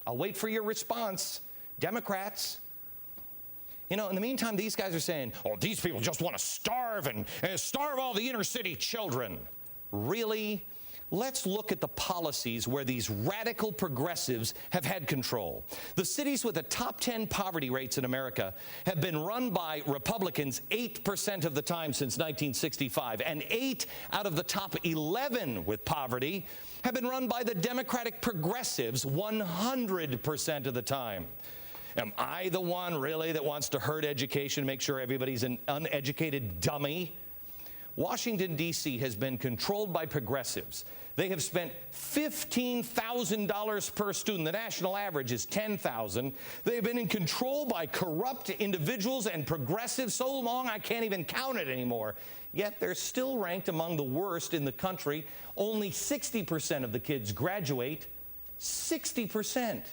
I'll wait for your response, Democrats. You know, in the meantime, these guys are saying, oh, these people just want to starve and starve all the inner city children. Really? Let's look at the policies where these radical progressives have had control. The cities with the top 10 poverty rates in America have been run by Republicans 8% of the time since 1965, and 8 out of the top 11 with poverty have been run by the Democratic progressives 100% of the time. Am I the one, really, that wants to hurt education, make sure everybody's an uneducated dummy? Washington, D.C. has been controlled by progressives. They have spent $15,000 per student. The national average is $10,000. They've been in control by corrupt individuals and progressives so long I can't even count it anymore. Yet they're still ranked among the worst in the country. Only 60% of the kids graduate. 60%.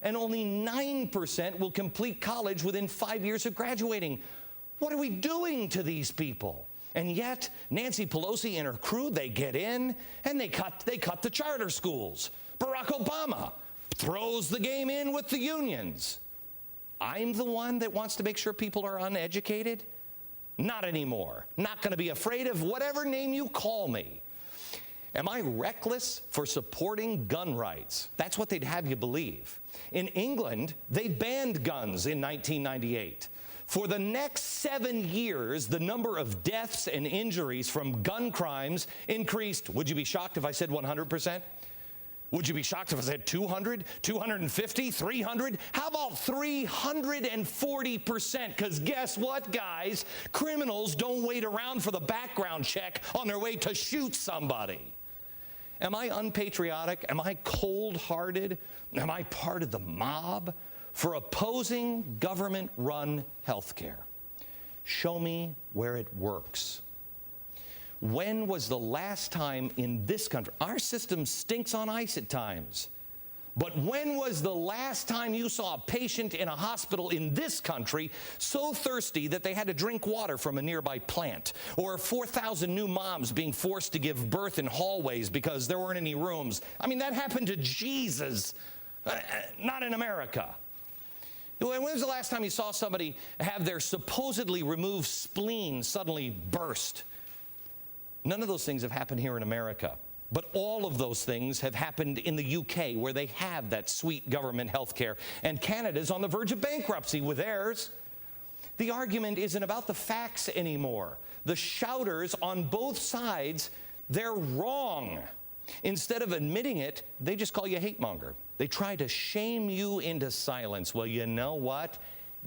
And only 9% will complete college within 5 years of graduating. What are we doing to these people? And yet, Nancy Pelosi and her crew, they get in and they cut the charter schools. Barack Obama throws the game in with the unions. I'm the one that wants to make sure people are uneducated? Not anymore. Not going to be afraid of whatever name you call me. Am I reckless for supporting gun rights? That's what they'd have you believe. In England, they banned guns in 1998. For the next 7 years, the number of deaths and injuries from gun crimes increased. Would you be shocked if I said 100%? Would you be shocked if I said 200, 250, 300? How about 340%? Because guess what, guys? Criminals don't wait around for the background check on their way to shoot somebody. Am I unpatriotic? Am I cold-hearted? Am I part of the mob for opposing government-run health care? Show me where it works. When was the last time in this country? Our system stinks on ice at times. But when was the last time you saw a patient in a hospital in this country so thirsty that they had to drink water from a nearby plant? Or 4,000 new moms being forced to give birth in hallways because there weren't any rooms? I mean, that happened to Jesus, not in America. When was the last time you saw somebody have their supposedly removed spleen suddenly burst? None of those things have happened here in America. But all of those things have happened in the UK, where they have that sweet government health care. And Canada's on the verge of bankruptcy with theirs. The argument isn't about the facts anymore. The shouters on both sides, they're wrong. Instead of admitting it, they just call you a hate monger. They try to shame you into silence. Well, you know what?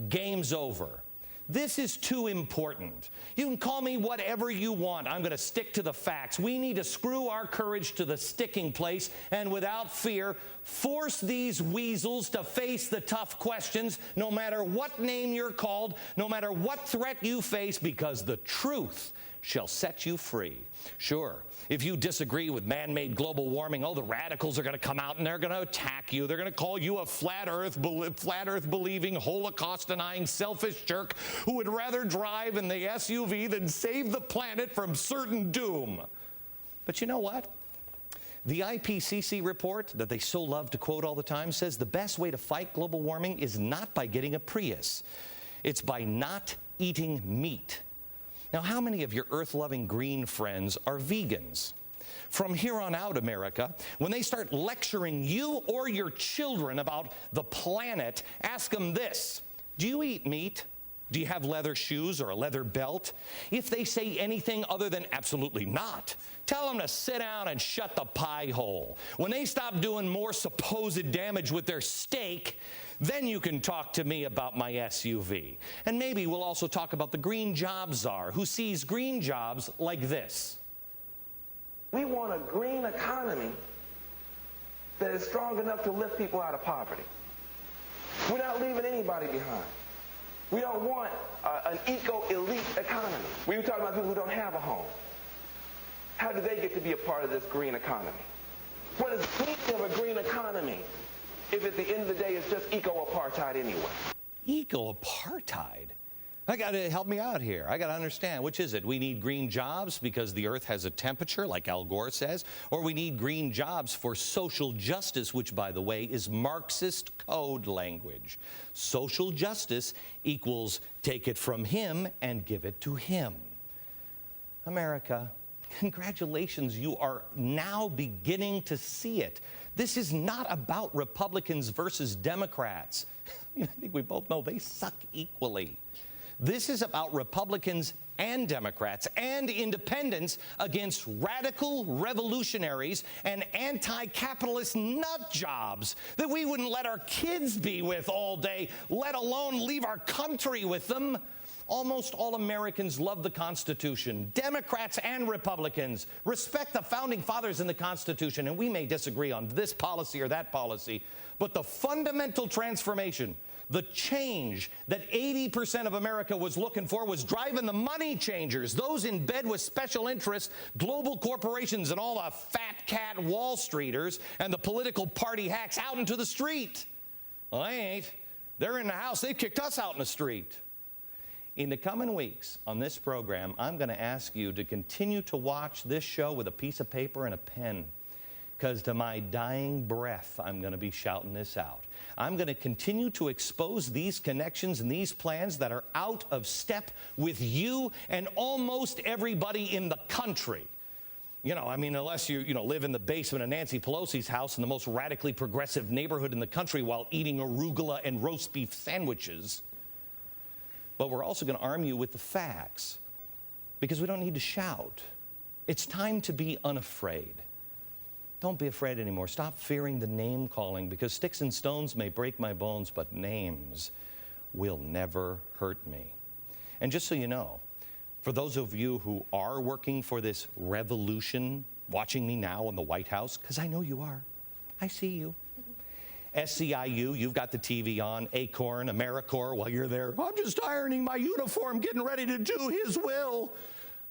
Game's over. This is too important. You can call me whatever you want. I'm going to stick to the facts. We need to screw our courage to the sticking place and without fear force these weasels to face the tough questions, no matter what name you're called, no matter what threat you face, because the truth shall set you free. Sure, if you disagree with man-made global warming, oh, the radicals are going to come out and they're going to attack you. They're going to call you a flat earth believing, Holocaust denying, selfish jerk who would rather drive in the SUV than save the planet from certain doom. But you know what? The IPCC report that they so love to quote all the time says the best way to fight global warming is not by getting a Prius. It's by not eating meat. Now, how many of your earth-loving green friends are vegans? From here on out, America, when they start lecturing you or your children about the planet, ask them this: do you eat meat? Do you have leather shoes or a leather belt? If they say anything other than absolutely not, tell them to sit down and shut the pie hole. When they stop doing more supposed damage with their steak, then you can talk to me about my SUV. And maybe we'll also talk about the green job czar who sees green jobs like this. We want a green economy that is strong enough to lift people out of poverty. We're not leaving anybody behind. We don't want an eco-elite economy. We were talking about people who don't have a home. How do they get to be a part of this green economy? What is the meaning of a green economy if at the end of the day it's just eco-apartheid anyway? Eco-apartheid? I got to help me out here. I got to understand, which is it? We need green jobs because the earth has a temperature, like Al Gore says, or we need green jobs for social justice, which, by the way, is Marxist code language. Social justice equals take it from him and give it to him. America, congratulations, you are now beginning to see it. This is not about Republicans versus Democrats. I think we both know they suck equally. This is about Republicans and Democrats and independents against radical revolutionaries and anti-capitalist nut jobs that we wouldn't let our kids be with all day, let alone leave our country with them. Almost all Americans love the Constitution. Democrats and Republicans respect the founding fathers in the Constitution, and we may disagree on this policy or that policy, but the fundamental transformation, the change that 80% of America was looking for, was driving the money changers, those in bed with special interests, global corporations, and all the fat cat Wall Streeters and the political party hacks out into the street. Well, they ain't. They're in the house. They've kicked us out in the street. In the coming weeks on this program, I'm going to ask you to continue to watch this show with a piece of paper and a pen, because to my dying breath, I'm going to be shouting this out. I'm going to continue to expose these connections and these plans that are out of step with you and almost everybody in the country. Unless you live in the basement of Nancy Pelosi's house in the most radically progressive neighborhood in the country while eating arugula and roast beef sandwiches. But we're also going to arm you with the facts, because we don't need to shout. It's time to be unafraid. Don't be afraid anymore. Stop fearing the name calling, because sticks and stones may break my bones, but names will never hurt me. And just so you know, for those of you who are working for this revolution, watching me now in the White House, because I know you are. I see you. SCIU, you've got the TV on, Acorn, AmeriCorps, while you're there. I'm just ironing my uniform, getting ready to do his will.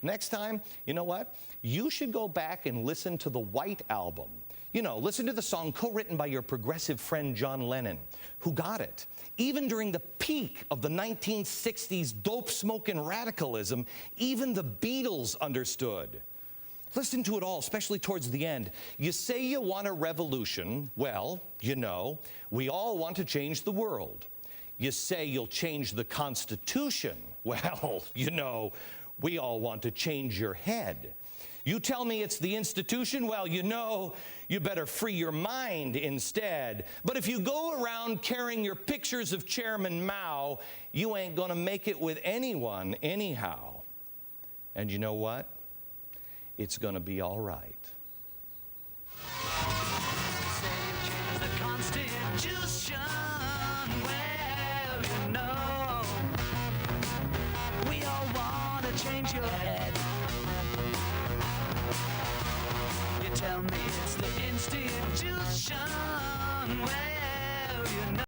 Next time, you know what? You should go back and listen to the White Album. Listen to the song co-written by your progressive friend John Lennon, who got it. Even during the peak of the 1960s dope-smoking radicalism, even the Beatles understood. Listen to it all, especially towards the end. You say you want a revolution. Well, we all want to change the world. You say you'll change the Constitution. Well, we all want to change your head. You tell me it's the institution. Well, you better free your mind instead. But if you go around carrying your pictures of Chairman Mao, you ain't going to make it with anyone anyhow. And you know what? It's going to be all right. Say you change the Constitution. Well, we all want to change your head. You tell me it's the institution. Well,